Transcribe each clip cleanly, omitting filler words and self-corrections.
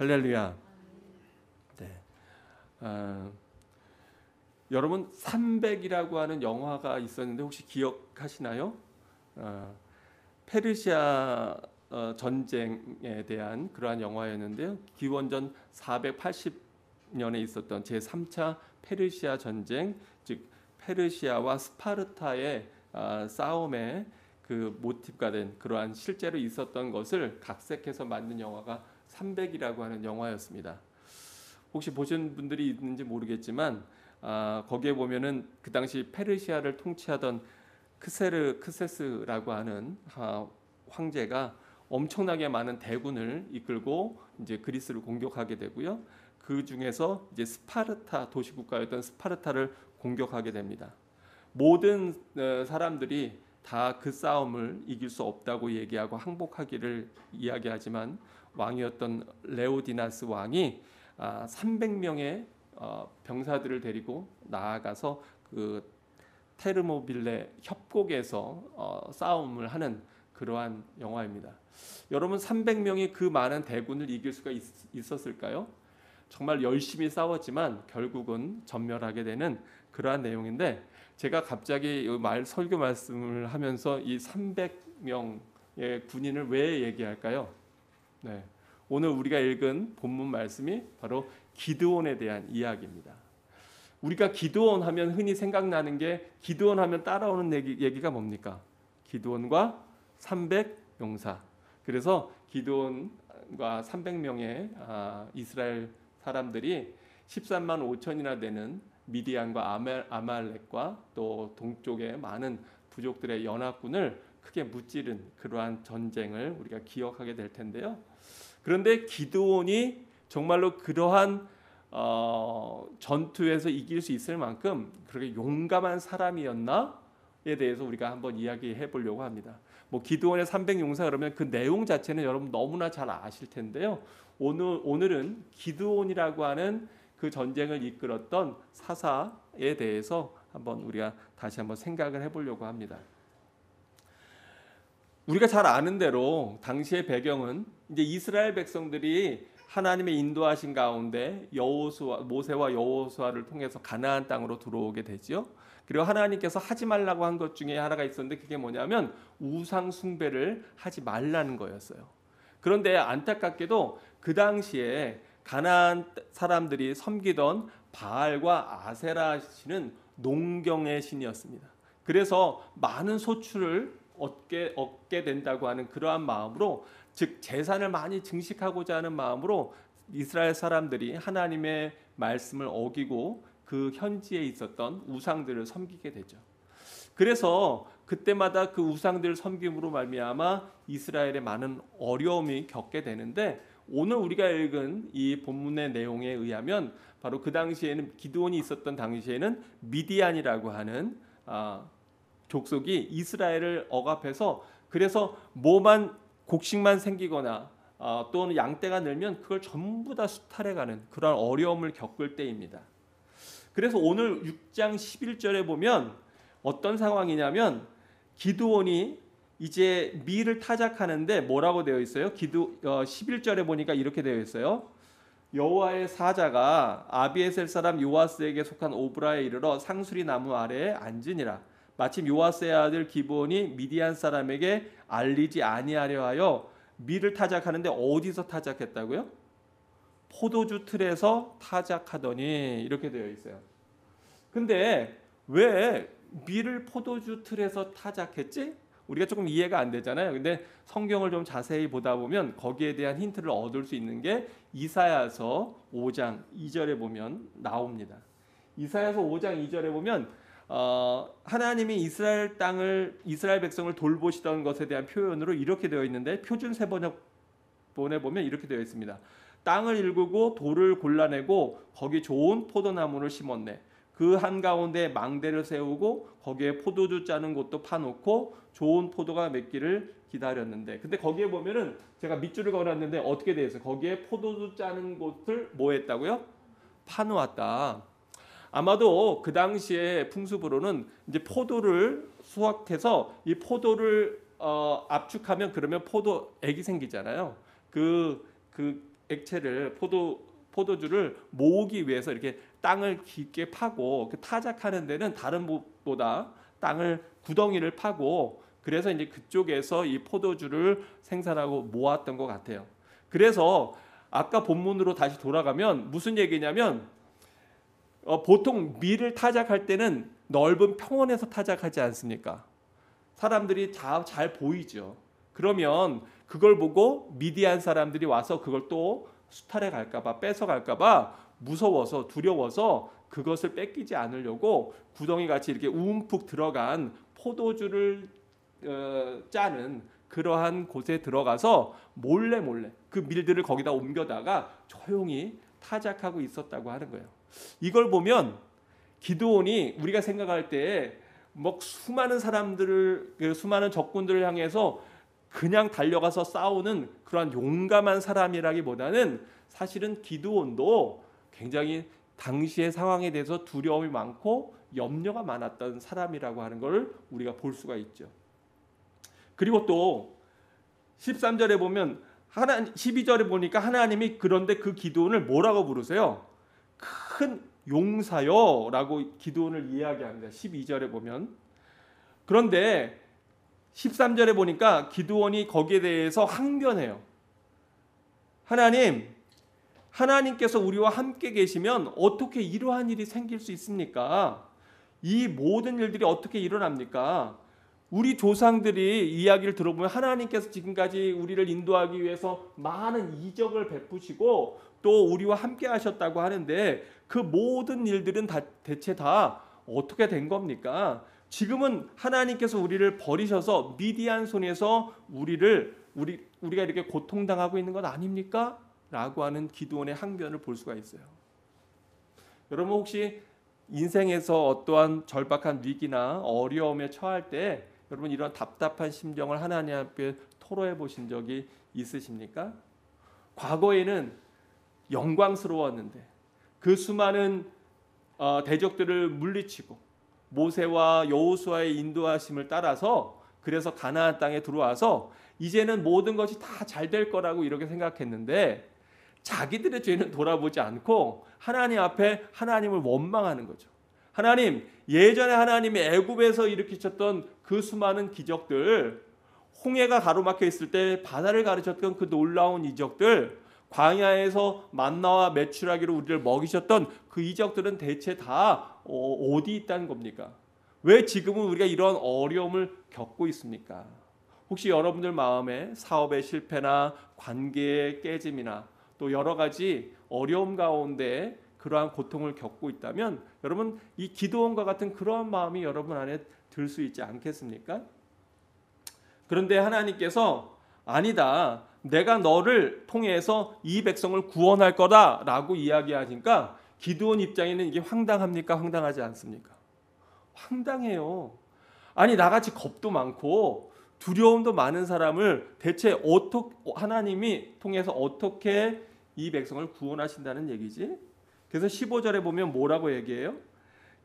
할렐루야. 네. 여러분 300이라고 하는 영화가 있었는데 혹시 기억하시나요? 페르시아 전쟁에 대한 그러한 영화였는데요. 기원전 480년에 있었던 제3차 페르시아 전쟁, 즉 페르시아와 스파르타의 싸움의 그 모티브가 된 그러한 실제로 있었던 것을 각색해서 만든 영화가 300이라고 하는 영화였습니다. 혹시 보신 분들이 있는지 모르겠지만 거기에 보면은 그 당시 페르시아를 통치하던 크세스라고 하는 황제가 엄청나게 많은 대군을 이끌고 이제 그리스를 공격하게 되고요. 그 중에서 이제 스파르타 도시국가였던 스파르타를 공격하게 됩니다. 모든 사람들이 다 그 싸움을 이길 수 없다고 얘기하고 항복하기를 이야기하지만 왕이었던 레오디나스 왕이 300명의 병사들을 데리고 나아가서 그 테르모빌레 협곡에서 싸움을 하는 그러한 영화입니다. 여러분 300명이 그 많은 대군을 이길 수가 있었을까요? 정말 열심히 싸웠지만 결국은 전멸하게 되는 그러한 내용인데 제가 갑자기 설교 말씀을 하면서 이 300명의 군인을 왜 얘기할까요? 네. 오늘 우리가 읽은 본문 말씀이 바로 기드온에 대한 이야기입니다. 우리가 기드온 하면 흔히 생각나는 게 기드온 하면 따라오는 얘기가 뭡니까? 기드온과 300용사. 그래서 기드온과 300명의 이스라엘 사람들이 13만 5천이나 되는 미디안과 아말렉과 또 동쪽의 많은 부족들의 연합군을 크게 무찌른 그러한 전쟁을 우리가 기억하게 될 텐데요. 그런데 기드온이 정말로 그러한 전투에서 이길 수 있을 만큼 그렇게 용감한 사람이었나에 대해서 우리가 한번 이야기해 보려고 합니다. 뭐 기드온의 300용사 그러면 그 내용 자체는 여러분 너무나 잘 아실 텐데요. 오늘은 기드온이라고 하는 그 전쟁을 이끌었던 사사에 대해서 한번 우리가 다시 한번 생각을 해보려고 합니다. 우리가 잘 아는 대로 당시의 배경은 이제 이스라엘 백성들이 하나님의 인도하신 가운데 모세와 여호수아를 통해서 가나안 땅으로 들어오게 되죠. 그리고 하나님께서 하지 말라고 한 것 중에 하나가 있었는데 그게 뭐냐면 우상 숭배를 하지 말라는 거였어요. 그런데 안타깝게도 그 당시에 가나안 사람들이 섬기던 바알과 아세라 신은 농경의 신이었습니다. 그래서 많은 소출을 얻게 된다고 하는 그러한 마음으로, 즉 재산을 많이 증식하고자 하는 마음으로 이스라엘 사람들이 하나님의 말씀을 어기고 그 현지에 있었던 우상들을 섬기게 되죠. 그래서 그때마다 그 우상들을 섬김으로 말미암아 이스라엘에 많은 어려움이 겪게 되는데, 오늘 우리가 읽은 이 본문의 내용에 의하면 바로 그 당시에는 기드온이 있었던 당시에는 미디안이라고 하는 족속이 이스라엘을 억압해서, 그래서 뭐만 곡식만 생기거나 또는 양떼가 늘면 그걸 전부 다 수탈해가는 그런 어려움을 겪을 때입니다. 그래서 오늘 6장 11절에 보면 어떤 상황이냐면 기드온이 이제 미를 타작하는데 뭐라고 되어 있어요? 11절에 보니까 이렇게 되어 있어요. 여호와의 사자가 아비에셀 사람 요아스에게 속한 오브라에 이르러 상수리 나무 아래에 앉으니라. 마침 요아스의 아들 기브온이 미디안 사람에게 알리지 아니하려 하여 미를 타작하는데 어디서 타작했다고요? 포도주 틀에서 타작하더니, 이렇게 되어 있어요. 근데 왜 미를 포도주 틀에서 타작했지? 우리가 조금 이해가 안 되잖아요. 근데 성경을 좀 자세히 보다 보면 거기에 대한 힌트를 얻을 수 있는 게 이사야서 5장 2절에 보면 나옵니다. 이사야서 5장 2절에 보면 하나님이 이스라엘 백성을 돌보시던 것에 대한 표현으로 이렇게 되어 있는데, 표준 세번역본에 보면 이렇게 되어 있습니다. 땅을 일구고 돌을 골라내고 거기 좋은 포도나무를 심었네. 그 한가운데 망대를 세우고 거기에 포도주 짜는 곳도 파놓고 좋은 포도가 맺기를 기다렸는데, 근데 거기에 보면은 제가 밑줄을 그어놨는데 어떻게 되어 있어요? 거기에 포도주 짜는 곳을 뭐 했다고요? 파놓았다. 아마도 그 당시에 풍습으로는 이제 포도를 수확해서 이 포도를 압축하면 그러면 포도 액이 생기잖아요. 그 액체를 포도주를 모으기 위해서 이렇게 땅을 깊게 파고 타작하는 데는 다른 곳보다 땅을 구덩이를 파고 그래서 이제 그쪽에서 이 포도주를 생산하고 모았던 것 같아요. 그래서 아까 본문으로 다시 돌아가면 무슨 얘기냐면 보통 밀을 타작할 때는 넓은 평원에서 타작하지 않습니까? 사람들이 잘 보이죠. 그러면 그걸 보고 미디안 사람들이 와서 그걸 또 수탈해 갈까봐 뺏어갈까봐 무서워서 두려워서 그것을 뺏기지 않으려고 구덩이 같이 이렇게 움푹 들어간 포도주를 짜는 그러한 곳에 들어가서 몰래 그 밀들을 거기다 옮겨다가 조용히 타작하고 있었다고 하는 거예요. 이걸 보면 기드온이 우리가 생각할 때 뭐 수많은 사람들을 수많은 적군들을 향해서 그냥 달려가서 싸우는 그러한 용감한 사람이라기보다는 사실은 기드온도 굉장히 당시의 상황에 대해서 두려움이 많고 염려가 많았던 사람이라고 하는 걸 우리가 볼 수가 있죠. 그리고 또 13절에 보면 12절에 보니까 하나님이 그런데 그 기드온을 뭐라고 부르세요? 큰 용사요라고 기드온을 이야기합니다. 12절에 보면. 그런데 13절에 보니까 기드온이 거기에 대해서 항변해요. 하나님께서 우리와 함께 계시면 어떻게 이러한 일이 생길 수 있습니까? 이 모든 일들이 어떻게 일어납니까? 우리 조상들이 이야기를 들어보면 하나님께서 지금까지 우리를 인도하기 위해서 많은 이적을 베푸시고 또 우리와 함께 하셨다고 하는데 그 모든 일들은 대체 다 어떻게 된 겁니까? 지금은 하나님께서 우리를 버리셔서 미디안 손에서 우리가 이렇게 고통당하고 있는 것 아닙니까? 라고 하는 기드온의 항변을 볼 수가 있어요. 여러분 혹시 인생에서 어떠한 절박한 위기나 어려움에 처할 때 여러분 이런 답답한 심정을 하나님 앞에 토로해 보신 적이 있으십니까? 과거에는 영광스러웠는데 그 수많은 대적들을 물리치고 모세와 여호수아의 인도하심을 따라서 그래서 가나안 땅에 들어와서 이제는 모든 것이 다 잘 될 거라고 이렇게 생각했는데 자기들의 죄는 돌아보지 않고 하나님 앞에 하나님을 원망하는 거죠. 하나님, 예전에 하나님이 애굽에서 일으키셨던 그 수많은 기적들, 홍해가 가로막혀 있을 때 바다를 가르쳤던 그 놀라운 이적들, 광야에서 만나와 메추라기로 우리를 먹이셨던 그 이적들은 대체 다 어디 있다는 겁니까? 왜 지금은 우리가 이런 어려움을 겪고 있습니까? 혹시 여러분들 마음에 사업의 실패나 관계의 깨짐이나 또 여러 가지 어려움 가운데 그러한 고통을 겪고 있다면 여러분 이 기드온과 같은 그러한 마음이 여러분 안에 들 수 있지 않겠습니까? 그런데 하나님께서 아니다. 내가 너를 통해서 이 백성을 구원할 거다라고 이야기하니까 기드온 입장에는 이게 황당합니까? 황당하지 않습니까? 황당해요. 아니 나같이 겁도 많고 두려움도 많은 사람을 대체 하나님이 통해서 어떻게 이 백성을 구원하신다는 얘기지? 그래서 15절에 보면 뭐라고 얘기해요?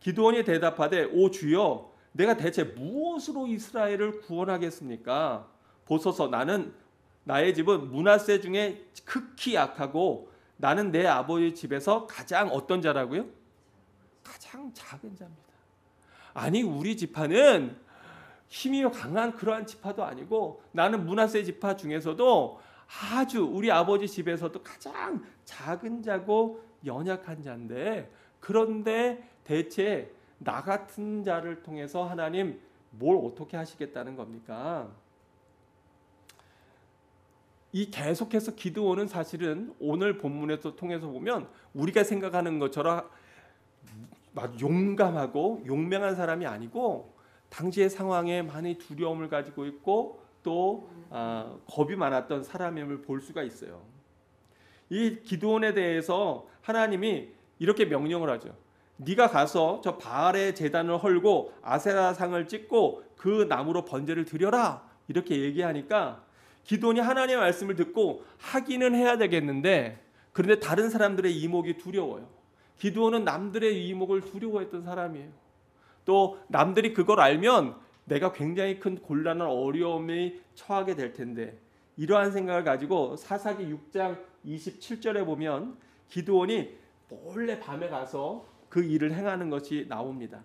기드온이 대답하되 오 주여 내가 대체 무엇으로 이스라엘을 구원하겠습니까? 보소서 나의 집은 므낫세 중에 극히 약하고 나는 내 아버지 집에서 가장 어떤 자라고요? 가장 작은 자입니다. 아니 우리 지파는 힘이 강한 그러한 지파도 아니고 나는 므낫세 지파 중에서도 아주 우리 아버지 집에서도 가장 작은 자고 연약한 자인데 그런데 대체 나 같은 자를 통해서 하나님 뭘 어떻게 하시겠다는 겁니까? 이 계속해서 기드온은 사실은 오늘 본문에서 통해서 보면 우리가 생각하는 것처럼 용감하고 용맹한 사람이 아니고 당시의 상황에 많이 두려움을 가지고 있고 또 겁이 많았던 사람임을 볼 수가 있어요. 이 기드온에 대해서 하나님이 이렇게 명령을 하죠. 네가 가서 저 바알의 제단을 헐고 아세라상을 찍고 그 나무로 번제를 드려라 이렇게 얘기하니까 기드온이 하나님의 말씀을 듣고 하기는 해야 되겠는데 그런데 다른 사람들의 이목이 두려워요. 기드온은 남들의 이목을 두려워했던 사람이에요. 또 남들이 그걸 알면 내가 굉장히 큰 곤란한 어려움에 처하게 될 텐데 이러한 생각을 가지고 사사기 6장 27절에 보면 기드온이 몰래 밤에 가서 그 일을 행하는 것이 나옵니다.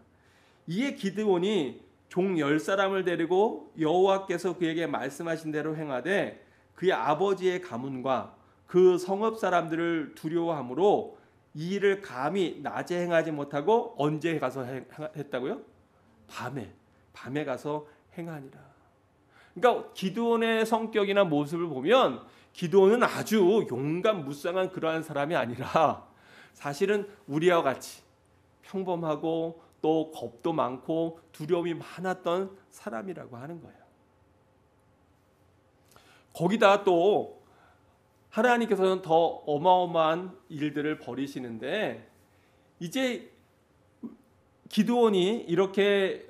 이에 기드온이 종 10사람을 데리고 여호와께서 그에게 말씀하신 대로 행하되 그의 아버지의 가문과 그 성읍 사람들을 두려워하므로 이 일을 감히 낮에 행하지 못하고 언제 가서 했다고요? 밤에 가서 행하니라. 그러니까 기드온의 성격이나 모습을 보면 기드온은 아주 용감 무쌍한 그러한 사람이 아니라 사실은 우리와 같이 평범하고 또 겁도 많고 두려움이 많았던 사람이라고 하는 거예요. 거기다 또 하나님께서는 더 어마어마한 일들을 벌이시는데 이제 기드온이 이렇게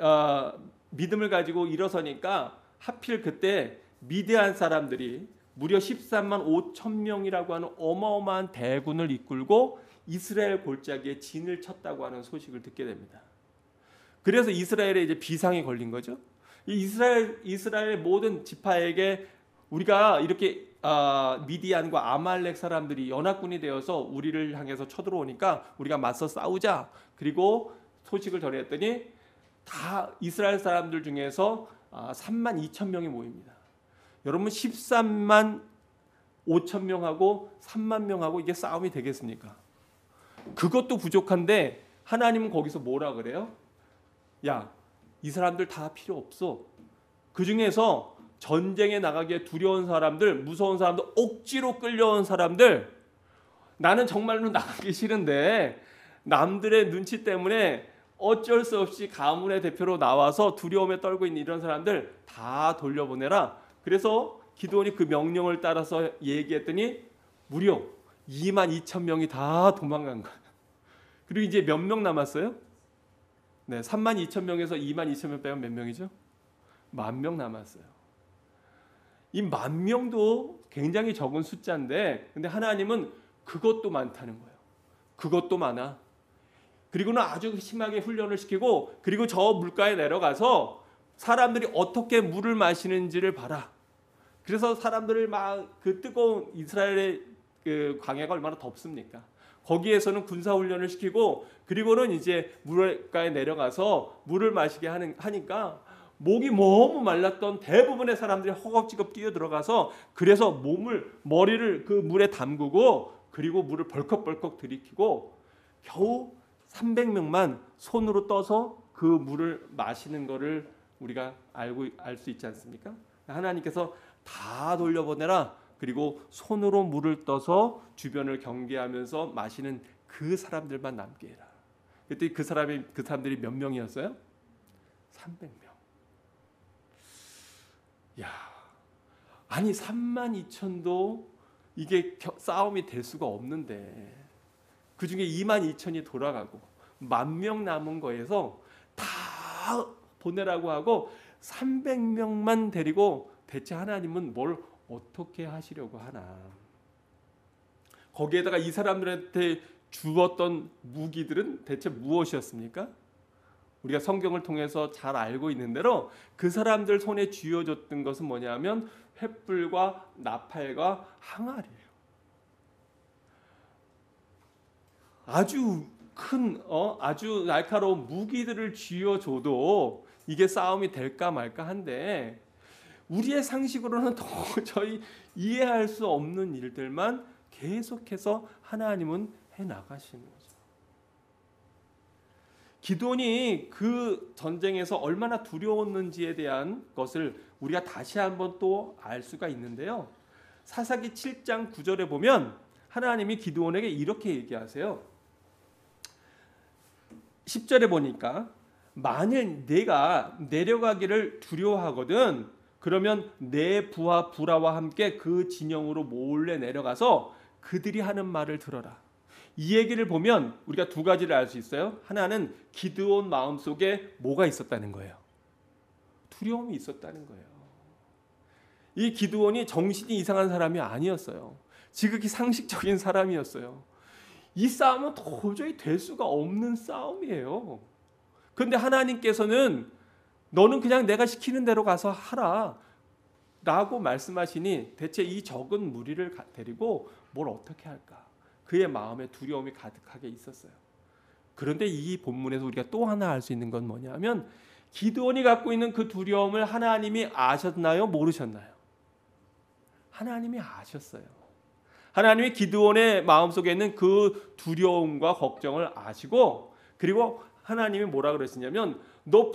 믿음을 가지고 일어서니까 하필 그때 미디안 사람들이 무려 13만 5천 명이라고 하는 어마어마한 대군을 이끌고 이스라엘 골짜기에 진을 쳤다고 하는 소식을 듣게 됩니다. 그래서 이스라엘에 이제 비상이 걸린 거죠. 이 이스라엘 모든 지파에게 우리가 이렇게 미디안과 아말렉 사람들이 연합군이 되어서 우리를 향해서 쳐들어오니까 우리가 맞서 싸우자. 그리고 소식을 전했더니 다 이스라엘 사람들 중에서 3만 2천 명이 모입니다. 여러분 13만 5천 명하고 3만 명하고 이게 싸움이 되겠습니까? 그것도 부족한데 하나님은 거기서 뭐라 그래요? 야, 이 사람들 다 필요 없어. 그 중에서 전쟁에 나가기에 두려운 사람들, 무서운 사람들, 억지로 끌려온 사람들, 나는 정말로 나가기 싫은데 남들의 눈치 때문에 어쩔 수 없이 가문의 대표로 나와서 두려움에 떨고 있는 이런 사람들 다 돌려보내라. 그래서 기드온이 그 명령을 따라서 얘기했더니 무려 2만 2천 명이 다 도망간 거예요. 그리고 이제 몇 명 남았어요? 네, 3만 2천 명에서 2만 2천 명 빼면 몇 명이죠? 10,000명 남았어요. 이 10,000명도 굉장히 적은 숫자인데 근데 하나님은 그것도 많다는 거예요. 그것도 많아. 그리고는 아주 심하게 훈련을 시키고 그리고 저 물가에 내려가서 사람들이 어떻게 물을 마시는지를 봐라. 그래서 사람들을 막 그 뜨거운 이스라엘의 그 광야가 얼마나 덥습니까? 거기에서는 군사 훈련을 시키고 그리고는 이제 물가에 내려가서 물을 마시게 하니까 목이 너무 말랐던 대부분의 사람들이 허겁지겁 뛰어들어가서 그래서 머리를 그 물에 담그고 그리고 물을 벌컥벌컥 들이키고 겨우 300명만 손으로 떠서 그 물을 마시는 것을 우리가 알 수 있지 않습니까? 하나님께서 다 돌려보내라. 그리고 손으로 물을 떠서 주변을 경계하면서 마시는 그 사람들만 남게 해라. 그때 그 사람들이 몇 명이었어요? 300명. 야, 아니 3만 2천도 이게 싸움이 될 수가 없는데 그 중에 2만 2천이 돌아가고 10,000명 남은 거에서 다 보내라고 하고 300명만 데리고 대체 하나님은 뭘 어떻게 하시려고 하나? 거기에다가 이 사람들한테 주었던 무기들은 대체 무엇이었습니까? 우리가 성경을 통해서 잘 알고 있는 대로 그 사람들 손에 쥐어줬던 것은 뭐냐면 횃불과 나팔과 항아리예요. 아주 큰 아주 날카로운 무기들을 쥐어줘도 이게 싸움이 될까 말까 한데 우리의 상식으로는 도저히 이해할 수 없는 일들만 계속해서 하나님은 해나가시는 거죠. 기드온이 그 전쟁에서 얼마나 두려웠는지에 대한 것을 우리가 다시 한번 또 알 수가 있는데요. 사사기 7장 9절에 보면 하나님이 기드온에게 이렇게 얘기하세요. 10절에 보니까 만일 내가 내려가기를 두려워하거든 그러면 내 부하 부라와 함께 그 진영으로 몰래 내려가서 그들이 하는 말을 들어라. 이 얘기를 보면 우리가 두 가지를 알 수 있어요. 하나는 기드온 마음속에 뭐가 있었다는 거예요. 두려움이 있었다는 거예요. 이 기드온이 정신이 이상한 사람이 아니었어요. 지극히 상식적인 사람이었어요. 이 싸움은 도저히 될 수가 없는 싸움이에요. 그런데 하나님께서는 너는 그냥 내가 시키는 대로 가서 하라 라고 말씀하시니 대체 이 적은 무리를 데리고 뭘 어떻게 할까? 그의 마음에 두려움이 가득하게 있었어요. 그런데 이 본문에서 우리가 또 하나 알 수 있는 건 뭐냐면 기드온이 갖고 있는 그 두려움을 하나님이 아셨나요? 모르셨나요? 하나님이 아셨어요. 하나님이 기드온의 마음속에 있는 그 두려움과 걱정을 아시고, 그리고 하나님이 뭐라 그러시냐면 너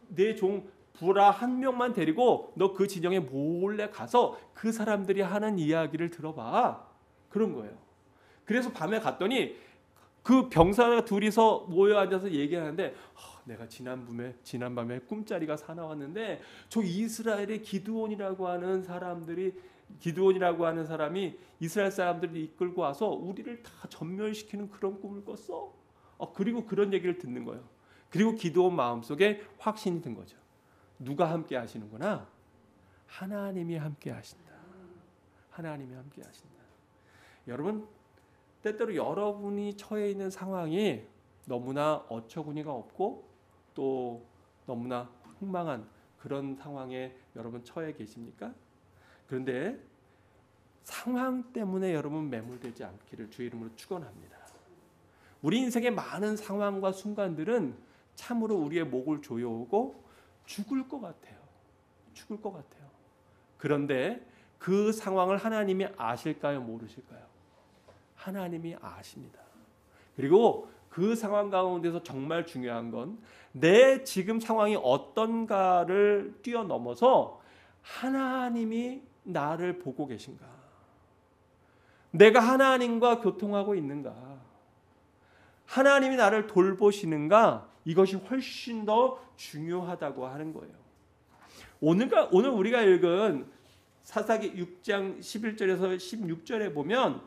내 종 부하 한 명만 데리고 너 그 진영에 몰래 가서 그 사람들이 하는 이야기를 들어봐. 그런 거예요. 그래서 밤에 갔더니 그 병사가 둘이서 모여 앉아서 얘기하는데 내가 지난밤에 꿈자리가 사나웠는데 저 이스라엘의 기드온이라고 하는 사람이 이스라엘 사람들을 이끌고 와서 우리를 다 전멸시키는 그런 꿈을 꿨어. 그리고 그런 얘기를 듣는 거예요. 그리고 기드온 마음속에 확신이 든 거죠. 누가 함께 하시는구나? 하나님이 함께 하신다. 하나님이 함께 하신다. 여러분, 때때로 여러분이 처해 있는 상황이 너무나 어처구니가 없고 또 너무나 황망한 그런 상황에 여러분 처해 계십니까? 그런데 상황 때문에 여러분 매몰되지 않기를 주의 이름으로 축원합니다. 우리 인생의 많은 상황과 순간들은 참으로 우리의 목을 조여오고 죽을 것 같아요. 죽을 것 같아요. 그런데 그 상황을 하나님이 아실까요? 모르실까요? 하나님이 아십니다. 그리고 그 상황 가운데서 정말 중요한 건 내 지금 상황이 어떤가를 뛰어넘어서 하나님이 나를 보고 계신가? 내가 하나님과 교통하고 있는가? 하나님이 나를 돌보시는가? 이것이 훨씬 더 중요하다고 하는 거예요. 오늘 우리가 읽은 사사기 6장 11절에서 16절에 보면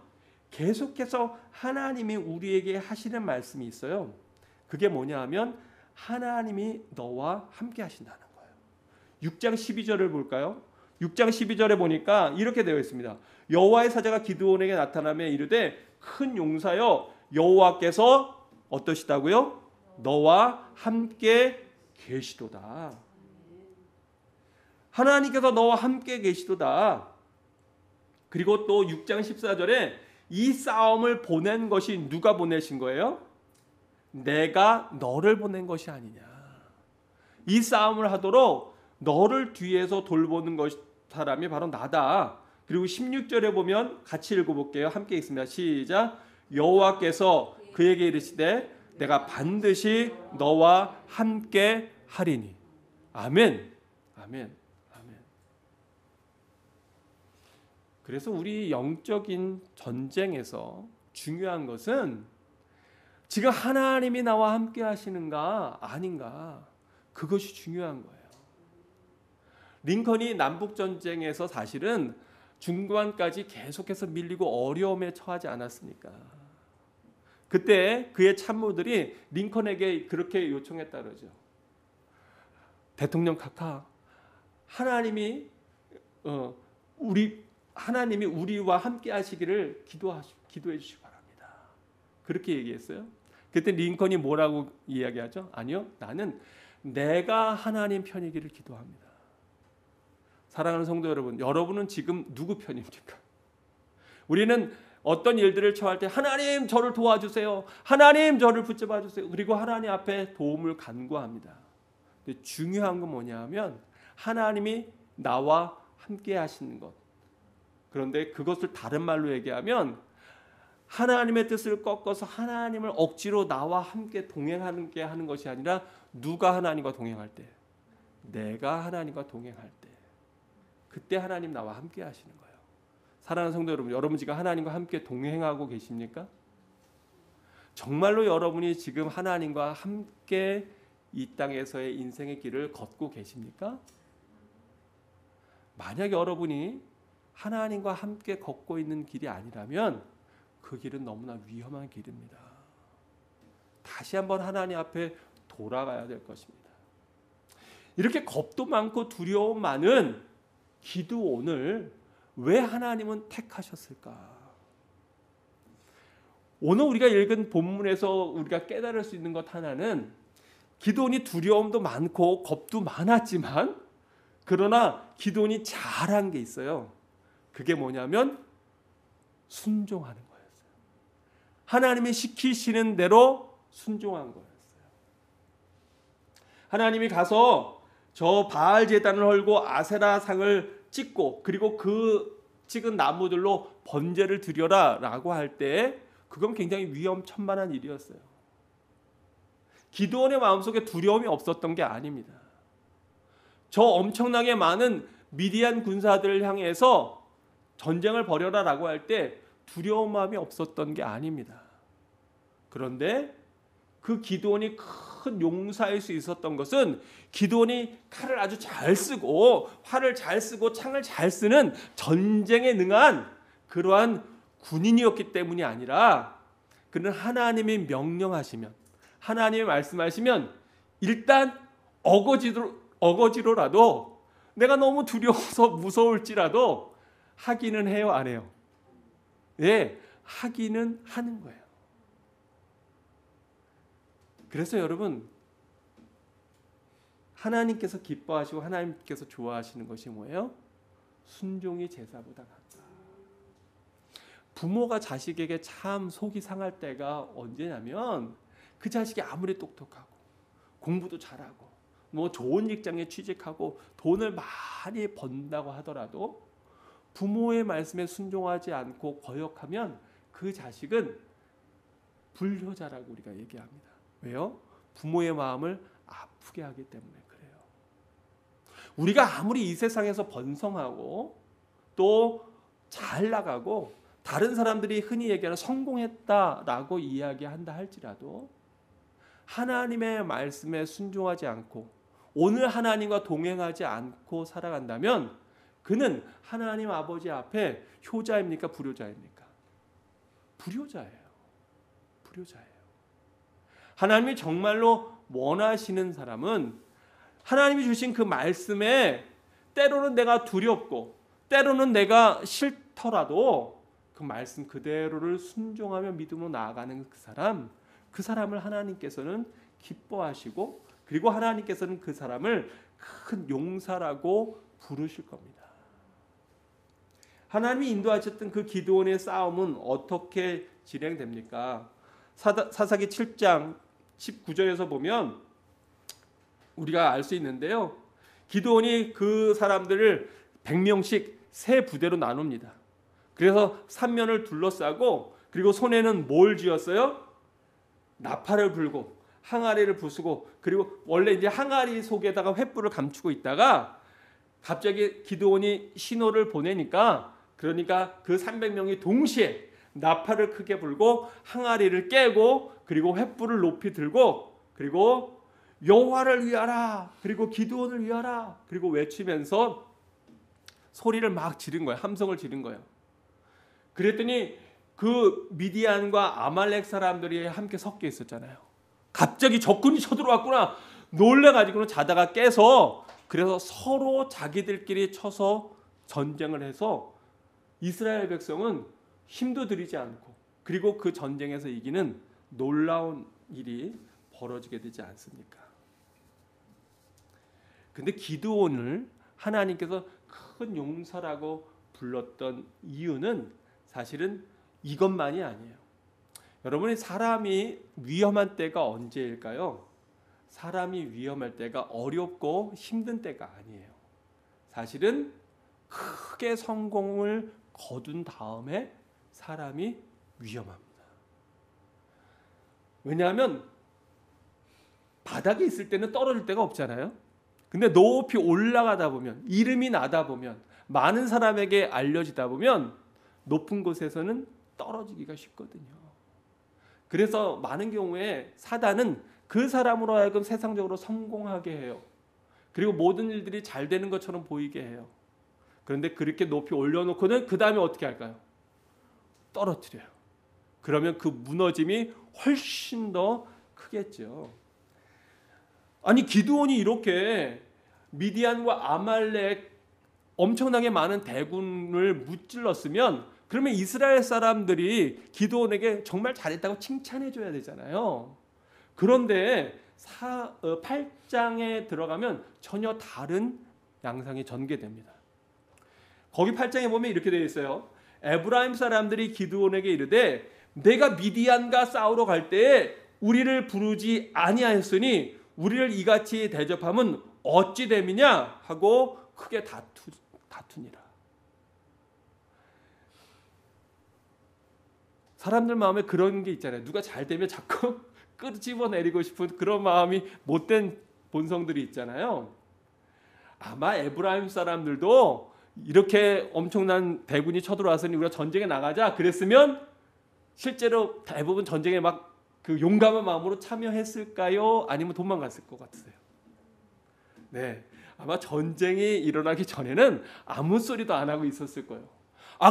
계속해서 하나님이 우리에게 하시는 말씀이 있어요. 그게 뭐냐 하면 하나님이 너와 함께 하신다는 거예요. 6장 12절을 볼까요? 6장 12절에 보니까 이렇게 되어 있습니다. 여호와의 사자가 기드온에게 나타나며 이르되 큰 용사여 여호와께서 어떠시다고요? 너와 함께 계시도다. 하나님께서 너와 함께 계시도다. 그리고 또 6장 14절에 이 싸움을 보낸 것이 누가 보내신 거예요? 내가 너를 보낸 것이 아니냐. 이 싸움을 하도록 너를 뒤에서 돌보는 사람이 바로 나다. 그리고 16절에 보면 같이 읽어볼게요. 함께 읽습니다. 시작. 여호와께서 그에게 이르시되 내가 반드시 너와 함께 하리니. 아멘. 아멘. 아멘. 그래서 우리 영적인 전쟁에서 중요한 것은 지금 하나님이 나와 함께 하시는가 아닌가, 그것이 중요한 거예요. 링컨이 남북전쟁에서 사실은 중간까지 계속해서 밀리고 어려움에 처하지 않았습니까? 그때 그의 참모들이 링컨에게 그렇게 요청했다 그러죠. 대통령 카카, 하나님이 우리와 함께 하시기를 기도해 주시기 바랍니다. 그렇게 얘기했어요. 그때 링컨이 뭐라고 이야기하죠? 아니요, 나는 내가 하나님 편이기를 기도합니다. 사랑하는 성도 여러분, 여러분은 지금 누구 편입니까? 우리는 어떤 일들을 처할 때 하나님 저를 도와주세요. 하나님 저를 붙잡아 주세요. 그리고 하나님 앞에 도움을 간구합니다. 근데 중요한 건 뭐냐면 하나님이 나와 함께 하시는 것. 그런데 그것을 다른 말로 얘기하면 하나님의 뜻을 꺾어서 하나님을 억지로 나와 함께 동행하게 하는 것이 아니라 누가 하나님과 동행할 때? 내가 하나님과 동행할 때. 그때 하나님 나와 함께 하시는 거예요. 사랑하는 성도 여러분, 여러분 지금 하나님과 함께 동행하고 계십니까? 정말로 여러분이 지금 하나님과 함께 이 땅에서의 인생의 길을 걷고 계십니까? 만약 여러분이 하나님과 함께 걷고 있는 길이 아니라면 그 길은 너무나 위험한 길입니다. 다시 한번 하나님 앞에 돌아가야 될 것입니다. 이렇게 겁도 많고 두려움 많은 기드온을 왜 하나님은 택하셨을까? 오늘 우리가 읽은 본문에서 우리가 깨달을 수 있는 것 하나는 기드온이 두려움도 많고 겁도 많았지만 그러나 기드온이 잘한 게 있어요. 그게 뭐냐면 순종하는 거였어요. 하나님이 시키시는 대로 순종한 거였어요. 하나님이 가서 저 바알 제단을 헐고 아세라 상을 찍고 그리고 그 찍은 나무들로 번제를 드려라 라고 할 때 그건 굉장히 위험천만한 일이었어요. 기드온의 마음속에 두려움이 없었던 게 아닙니다. 저 엄청나게 많은 미디안 군사들을 향해서 전쟁을 벌여라 라고 할 때 두려운 마음이 없었던 게 아닙니다. 그런데 그 기드온이 큰 용사일 수 있었던 것은 기드온이 칼을 아주 잘 쓰고 활을 잘 쓰고 창을 잘 쓰는 전쟁에 능한 그러한 군인이었기 때문이 아니라 그는 하나님이 명령하시면 하나님이 말씀하시면 일단 어거지로라도 내가 너무 두려워서 무서울지라도 하기는 해요, 안 해요? 네, 하기는 하는 거예요. 그래서 여러분, 하나님께서 기뻐하시고 하나님께서 좋아하시는 것이 뭐예요? 순종이 제사보다 낫다. 부모가 자식에게 참 속이 상할 때가 언제냐면 그 자식이 아무리 똑똑하고 공부도 잘하고 뭐 좋은 직장에 취직하고 돈을 많이 번다고 하더라도 부모의 말씀에 순종하지 않고 거역하면 그 자식은 불효자라고 우리가 얘기합니다. 왜요? 부모의 마음을 아프게 하기 때문에 그래요. 우리가 아무리 이 세상에서 번성하고 또 잘 나가고 다른 사람들이 흔히 얘기하는 성공했다라고 이야기한다 할지라도 하나님의 말씀에 순종하지 않고 오늘 하나님과 동행하지 않고 살아간다면 그는 하나님 아버지 앞에 효자입니까? 불효자입니까? 불효자예요. 불효자예요. 하나님이 정말로 원하시는 사람은 하나님이 주신 그 말씀에 때로는 내가 두렵고 때로는 내가 싫더라도 그 말씀 그대로를 순종하며 믿음으로 나아가는 그 사람을 하나님께서는 기뻐하시고 그리고 하나님께서는 그 사람을 큰 용사라고 부르실 겁니다. 하나님이 인도하셨던 그 기드온의 싸움은 어떻게 진행됩니까? 사사기 7장 19절에서 보면 우리가 알 수 있는데요. 기드온이 그 사람들을 100명씩 세 부대로 나눕니다. 그래서 삼면을 둘러싸고 그리고 손에는 뭘 쥐었어요? 나팔을 불고 항아리를 부수고 그리고 원래 이제 항아리 속에다가 횃불을 감추고 있다가 갑자기 기드온이 신호를 보내니까 그러니까 그 300명이 동시에 나팔을 크게 불고 항아리를 깨고 그리고 횃불을 높이 들고 그리고 여호와를 위하라 그리고 기드온을 위하라 그리고 외치면서 소리를 막 지른 거예요. 함성을 지른 거예요. 그랬더니 그 미디안과 아말렉 사람들이 함께 섞여 있었잖아요. 갑자기 적군이 쳐들어왔구나 놀래가지고는 자다가 깨서 그래서 서로 자기들끼리 쳐서 전쟁을 해서 이스라엘 백성은 힘도 들이지 않고 그리고 그 전쟁에서 이기는 놀라운 일이 벌어지게 되지 않습니까? 근데 기드온을 하나님께서 큰 용사라고 불렀던 이유는 사실은 이것만이 아니에요. 여러분이 사람이 위험한 때가 언제일까요? 사람이 위험할 때가 어렵고 힘든 때가 아니에요. 사실은 크게 성공을 거둔 다음에 사람이 위험합니다. 왜냐하면 바닥에 있을 때는 떨어질 데가 없잖아요. 근데 높이 올라가다 보면 이름이 나다 보면 많은 사람에게 알려지다 보면 높은 곳에서는 떨어지기가 쉽거든요. 그래서 많은 경우에 사단은 그 사람으로 하여금 세상적으로 성공하게 해요. 그리고 모든 일들이 잘 되는 것처럼 보이게 해요. 그런데 그렇게 높이 올려놓고는 그 다음에 어떻게 할까요? 떨어뜨려요. 그러면 그 무너짐이 훨씬 더 크겠죠. 아니 기드온이 이렇게 미디안과 아말렉 엄청나게 많은 대군을 무찔렀으면 그러면 이스라엘 사람들이 기드온에게 정말 잘했다고 칭찬해 줘야 되잖아요. 그런데 8장에 들어가면 전혀 다른 양상이 전개됩니다. 거기 8장에 보면 이렇게 되어 있어요. 에브라임 사람들이 기드온에게 이르되 내가 미디안과 싸우러 갈 때에 우리를 부르지 아니하였으니 우리를 이같이 대접함은 어찌 됨이냐 하고 크게 다투니라. 사람들 마음에 그런 게 있잖아요. 누가 잘 되면 자꾸 끄집어내리고 싶은 그런 마음이 못된 본성들이 있잖아요. 아마 에브라임 사람들도 이렇게 엄청난 대군이 쳐들어왔으니 우리가 전쟁에 나가자 그랬으면 실제로 대부분 전쟁에 막 그 용감한 마음으로 참여했을까요? 아니면 도망갔을 것 같으세요? 네, 아마 전쟁이 일어나기 전에는 아무 소리도 안 하고 있었을 거예요.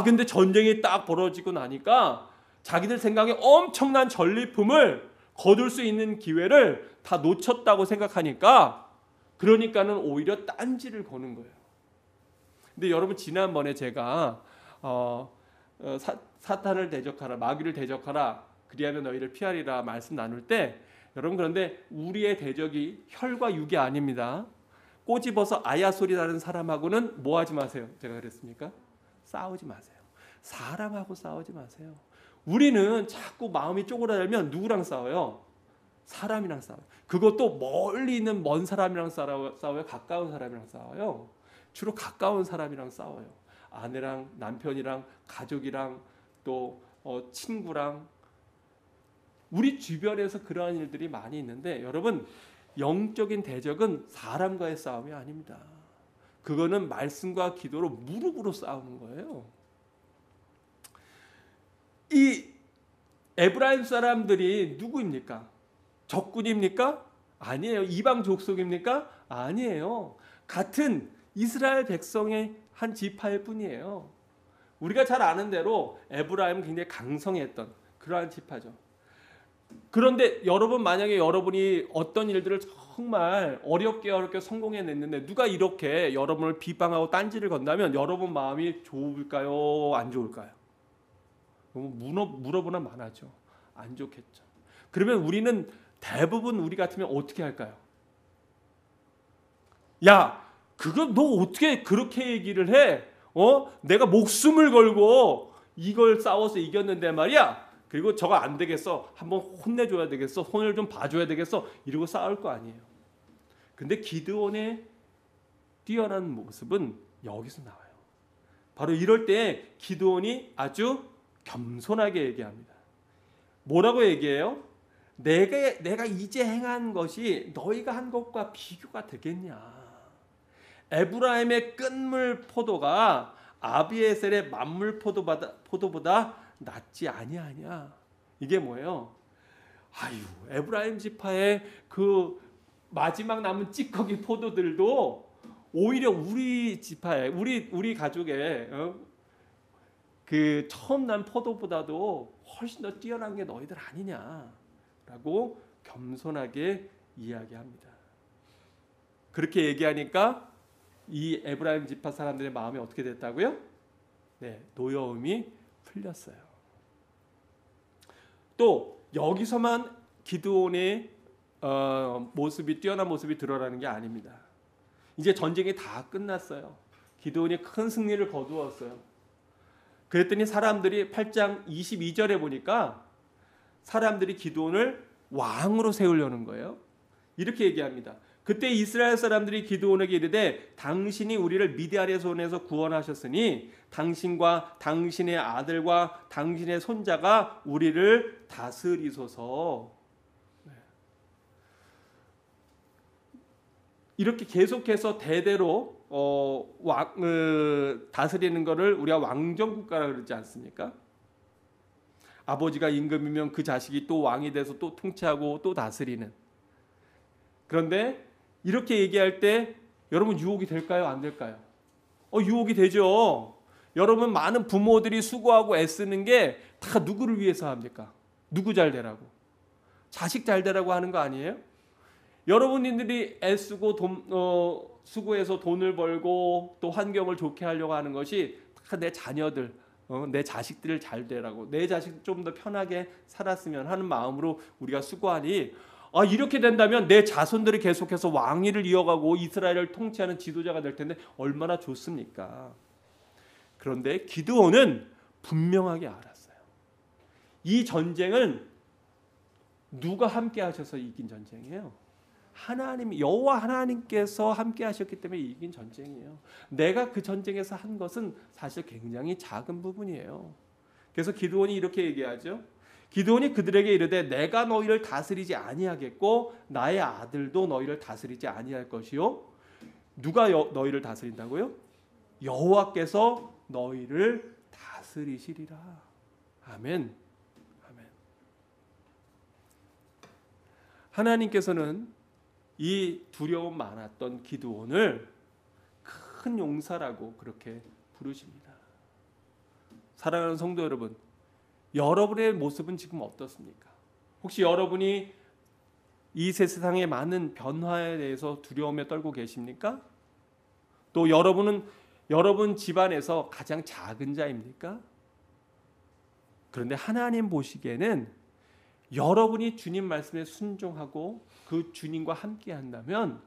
근데 전쟁이 딱 벌어지고 나니까 자기들 생각에 엄청난 전리품을 거둘 수 있는 기회를 다 놓쳤다고 생각하니까 그러니까는 오히려 딴지를 거는 거예요. 근데 여러분 지난번에 제가 사탄을 대적하라, 마귀를 대적하라, 그리하면 너희를 피하리라 말씀 나눌 때 여러분 그런데 우리의 대적이 혈과 육이 아닙니다. 꼬집어서 아야 소리 나는 사람하고는 뭐 하지 마세요. 제가 그랬습니까? 싸우지 마세요. 사람하고 싸우지 마세요. 우리는 자꾸 마음이 쪼그라들면 누구랑 싸워요? 사람이랑 싸워요. 그것도 멀리 있는 먼 사람이랑 싸워요? 가까운 사람이랑 싸워요? 주로 가까운 사람이랑 싸워요. 아내랑 남편이랑 가족이랑 또 친구랑 우리 주변에서 그러한 일들이 많이 있는데 여러분 영적인 대적은 사람과의 싸움이 아닙니다. 그거는 말씀과 기도로 무릎으로 싸우는 거예요. 이 에브라임 사람들이 누구입니까? 적군입니까? 아니에요. 이방 족속입니까? 아니에요. 같은 이스라엘 백성의 한 지파일 뿐이에요. 우리가 잘 아는 대로 에브라임은 굉장히 강성했던 그러한 지파죠. 그런데 여러분 만약에 여러분이 어떤 일들을 정말 어렵게 성공해냈는데 누가 이렇게 여러분을 비방하고 딴지를 건다면 여러분 마음이 좋을까요? 안 좋을까요? 물어보나 많아죠. 안 좋겠죠. 그러면 우리는 대부분 우리 같으면 어떻게 할까요? 야, 그거 너 어떻게 그렇게 얘기를 해? 내가 목숨을 걸고 이걸 싸워서 이겼는데 말이야. 그리고 저거 안 되겠어. 한번 혼내줘야 되겠어. 손을 좀 봐줘야 되겠어. 이러고 싸울 거 아니에요. 근데 기드온의 뛰어난 모습은 여기서 나와요. 바로 이럴 때 기드온이 아주 겸손하게 얘기합니다. 뭐라고 얘기해요? 내가 이제 행한 것이 너희가 한 것과 비교가 되겠냐? 에브라임의 끝물 포도가 아비에셀의 만물 포도보다 낫지 아니하냐? 이게 뭐예요? 에브라임 지파의 그 마지막 남은 찌꺼기 포도들도 오히려 우리 지파에 우리 가족의 그 처음 난 포도보다도 훨씬 더 뛰어난 게 너희들 아니냐라고 겸손하게 이야기합니다. 그렇게 얘기하니까 이 에브라임 지파 사람들의 마음이 어떻게 됐다고요? 네, 노여움이 풀렸어요. 또 여기서만 기드온의 모습이 뛰어난 모습이 드러나는 게 아닙니다. 이제 전쟁이 다 끝났어요. 기드온이 큰 승리를 거두었어요. 그랬더니 사람들이 8장 22절에 보니까 사람들이 기드온을 왕으로 세우려는 거예요. 이렇게 얘기합니다. 그때 이스라엘 사람들이 기드온에게 이르되 당신이 우리를 미디안의 손에서 구원하셨으니 당신과 당신의 아들과 당신의 손자가 우리를 다스리소서. 이렇게 계속해서 대대로 다스리는 것을 우리가 왕정국가라고 그러지 않습니까? 아버지가 임금이면 그 자식이 또 왕이 돼서 또 통치하고 또 다스리는. 그런데 이렇게 얘기할 때 여러분 유혹이 될까요? 안 될까요? 유혹이 되죠. 여러분 많은 부모들이 수고하고 애쓰는 게 다 누구를 위해서 합니까? 누구 잘 되라고? 자식 잘 되라고 하는 거 아니에요? 여러분들이 애쓰고 수고해서 돈을 벌고 또 환경을 좋게 하려고 하는 것이 다 내 자녀들, 내 자식들 잘 되라고, 내 자식 좀 더 편하게 살았으면 하는 마음으로 우리가 수고하니 이렇게 된다면 내 자손들이 계속해서 왕위를 이어가고 이스라엘을 통치하는 지도자가 될 텐데 얼마나 좋습니까? 그런데 기드온은 분명하게 알았어요. 이 전쟁은 누가 함께 하셔서 이긴 전쟁이에요? 하나님, 여호와 하나님께서 함께 하셨기 때문에 이긴 전쟁이에요. 내가 그 전쟁에서 한 것은 사실 굉장히 작은 부분이에요. 그래서 기드온이 이렇게 얘기하죠. 기드온이 그들에게 이르되 내가 너희를 다스리지 아니하겠고 나의 아들도 너희를 다스리지 아니할 것이요. 누가 너희를 다스린다고요? 여호와께서 너희를 다스리시리라. 아멘. 아멘. 하나님께서는 이 두려움 많았던 기드온을 큰 용사라고 그렇게 부르십니다. 사랑하는 성도 여러분, 여러분의 모습은 지금 어떻습니까? 혹시 여러분이 이 세상의 많은 변화에 대해서 두려움에 떨고 계십니까? 또 여러분은 여러분 집안에서 가장 작은 자입니까? 그런데 하나님 보시기에는 여러분이 주님 말씀에 순종하고 그 주님과 함께 한다면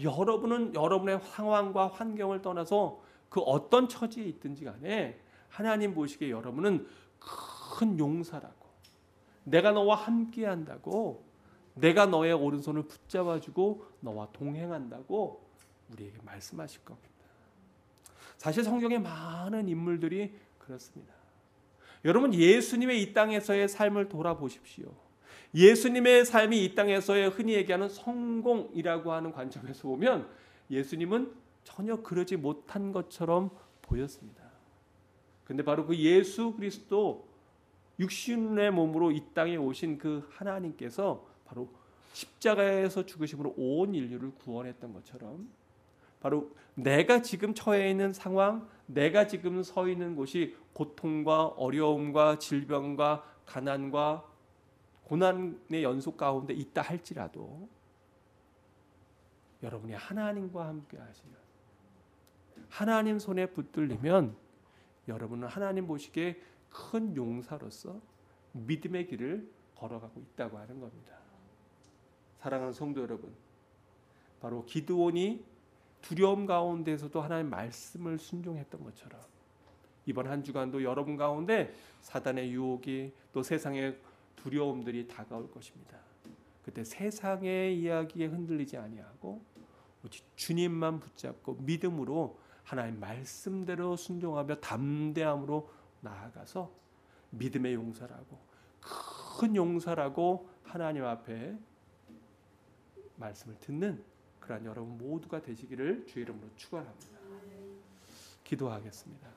여러분은 여러분의 상황과 환경을 떠나서 그 어떤 처지에 있든지 간에 하나님 보시기에 여러분은 큰 용사라고, 내가 너와 함께 한다고, 내가 너의 오른손을 붙잡아주고 너와 동행한다고 우리에게 말씀하실 겁니다. 사실 성경에 많은 인물들이 그렇습니다. 여러분, 예수님의 이 땅에서의 삶을 돌아보십시오. 예수님의 삶이 이 땅에서의 흔히 얘기하는 성공이라고 하는 관점에서 보면 예수님은 전혀 그러지 못한 것처럼 보였습니다. 그런데 바로 그 예수 그리스도 육신의 몸으로 이 땅에 오신 그 하나님께서 바로 십자가에서 죽으심으로 온 인류를 구원했던 것처럼 바로 내가 지금 처해 있는 상황, 내가 지금 서 있는 곳이 고통과 어려움과 질병과 가난과 고난의 연속 가운데 있다 할지라도 여러분이 하나님과 함께 하시면, 하나님 손에 붙들리면 여러분은 하나님 보시기에 큰 용사로서 믿음의 길을 걸어가고 있다고 하는 겁니다. 사랑하는 성도 여러분, 바로 기드온이 두려움 가운데서도 하나님의 말씀을 순종했던 것처럼 이번 한 주간도 여러분 가운데 사단의 유혹이 또 세상의 두려움들이 다가올 것입니다. 그때 세상의 이야기에 흔들리지 아니하고 오직 주님만 붙잡고 믿음으로 하나님 말씀대로 순종하며 담대함으로 나아가서 믿음의 용사라고, 큰 용사라고 하나님 앞에 말씀을 듣는 그러한 여러분 모두가 되시기를 주의 이름으로 축원합니다. 기도하겠습니다.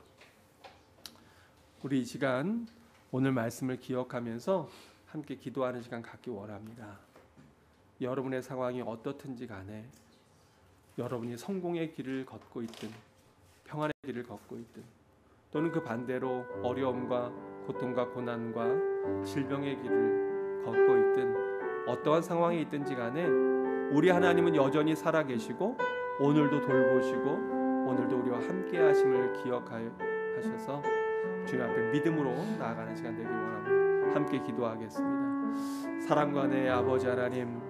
우리 이 시간 오늘 말씀을 기억하면서 함께 기도하는 시간 갖기 원합니다. 여러분의 상황이 어떻든지 간에 여러분이 성공의 길을 걷고 있든 평안의 길을 걷고 있든 또는 그 반대로 어려움과 고통과 고난과 질병의 길을 걷고 있든 어떠한 상황이 있든지 간에 우리 하나님은 여전히 살아계시고 오늘도 돌보시고 오늘도 우리와 함께 하심을 기억하셔서 주님 앞에 믿음으로 나아가는 시간 되기 원합니다. 함께 기도하겠습니다. 사랑과 내 아버지 하나님,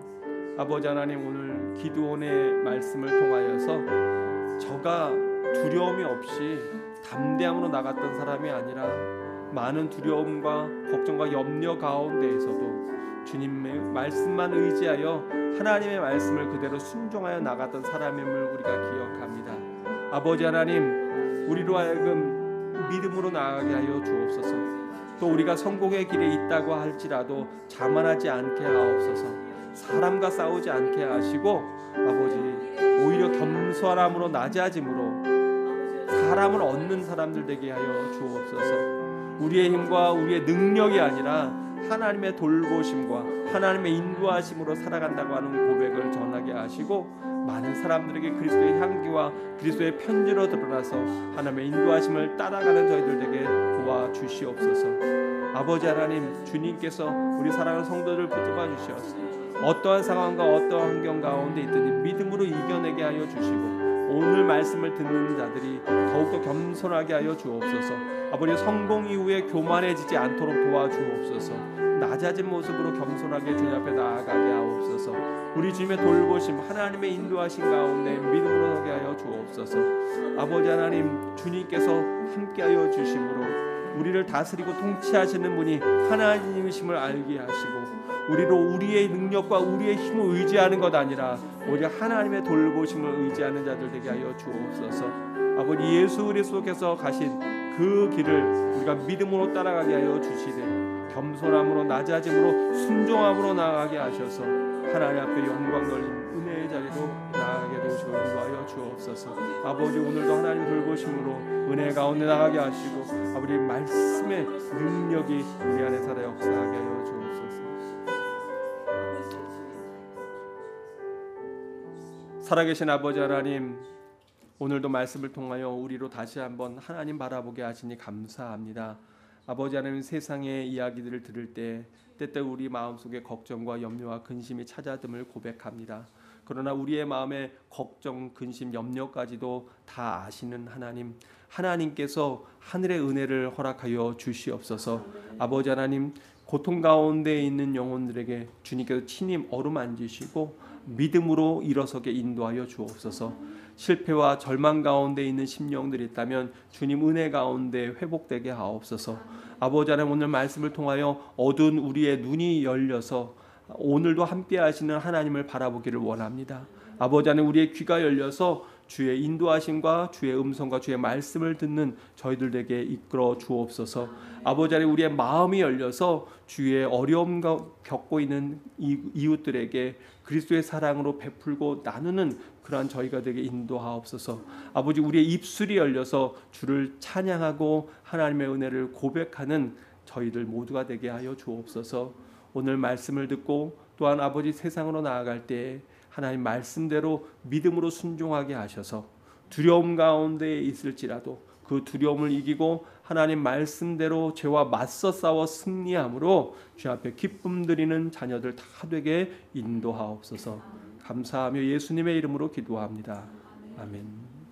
아버지 하나님, 오늘 기드온의 말씀을 통하여서 저가 두려움이 없이 담대함으로 나갔던 사람이 아니라 많은 두려움과 걱정과 염려 가운데에서도 주님의 말씀만 의지하여 하나님의 말씀을 그대로 순종하여 나갔던 사람임을 우리가 기억합니다. 아버지 하나님, 우리로 하여금 믿음으로 나아가게 하여 주옵소서. 또 우리가 성공의 길에 있다고 할지라도 자만하지 않게 하옵소서. 사람과 싸우지 않게 하시고 아버지, 오히려 겸손함으로 낮아짐으로 사람을 얻는 사람들 되게 하여 주옵소서. 우리의 힘과 우리의 능력이 아니라 하나님의 돌보심과 하나님의 인도하심으로 살아간다고 하는 고백을 전하게 하시고 많은 사람들에게 그리스도의 향기와 그리스도의 편지로 드러나서 하나님의 인도하심을 따라가는 저희들 되게 도와주시옵소서. 아버지 하나님, 주님께서 우리 사랑하는 성도들 붙잡아 주시옵소서. 어떠한 상황과 어떠한 환경 가운데 있든지 믿음으로 이겨내게 하여 주시고 오늘 말씀을 듣는 자들이 더욱더 겸손하게 하여 주옵소서. 아버지, 성공 이후에 교만해지지 않도록 도와주옵소서. 낮아진 모습으로 겸손하게 주님 앞에 나아가게 하옵소서. 우리 주님의 돌보심, 하나님의 인도하신 가운데 믿음으로 서게 하여 주옵소서. 아버지 하나님, 주님께서 함께하여 주심으로 우리를 다스리고 통치하시는 분이 하나님이심을 알게 하시고 우리로 우리의 능력과 우리의 힘을 의지하는 것 아니라 오히려 하나님의 돌보심을 의지하는 자들 되게 하여 주옵소서. 아버지 예수 그리스도께서 가신 그 길을 우리가 믿음으로 따라가게 하여 주시되 겸손함으로 낮아짐으로 순종함으로 나아가게 하셔서 하나님 앞에 영광 돌린 은혜의 자리로 나아가게 도우시고 인도하여 주옵소서. 아버지 오늘도 하나님 돌보심으로 은혜 가운데 나가게 하시고 아버지 말씀의 능력이 우리 안에 살아 역사하게 하여 주옵소서. 살아계신 아버지 하나님, 오늘도 말씀을 통하여 우리로 다시 한번 하나님 바라보게 하시니 감사합니다. 아버지 하나님, 세상의 이야기들을 들을 때 때때로 우리 마음속에 걱정과 염려와 근심이 찾아듦을 고백합니다. 그러나 우리의 마음에 걱정, 근심, 염려까지도 다 아시는 하나님, 하나님께서 하늘의 은혜를 허락하여 주시옵소서. 아버지 하나님, 고통 가운데 있는 영혼들에게 주님께서 친히 어루만지시고 믿음으로 일어서게 인도하여 주옵소서. 실패와 절망 가운데 있는 심령들이 있다면 주님 은혜 가운데 회복되게 하옵소서. 아버지 하나님, 오늘 말씀을 통하여 어두운 우리의 눈이 열려서 오늘도 함께 하시는 하나님을 바라보기를 원합니다. 아버지 하나님, 우리의 귀가 열려서 주의 인도하심과 주의 음성과 주의 말씀을 듣는 저희들에게 이끌어 주옵소서. 아버지 하나님, 우리의 마음이 열려서 주의 어려움 겪고 있는 이웃들에게 그리스도의 사랑으로 베풀고 나누는 그러한 저희가 되게 인도하옵소서. 아버지, 우리의 입술이 열려서 주를 찬양하고 하나님의 은혜를 고백하는 저희들 모두가 되게 하여 주옵소서. 오늘 말씀을 듣고 또한 아버지 세상으로 나아갈 때 하나님 말씀대로 믿음으로 순종하게 하셔서 두려움 가운데 있을지라도 그 두려움을 이기고 하나님 말씀대로 죄와 맞서 싸워 승리함으로 주 앞에 기쁨 드리는 자녀들 다 되게 인도하옵소서. 감사하며 예수님의 이름으로 기도합니다. 아멘.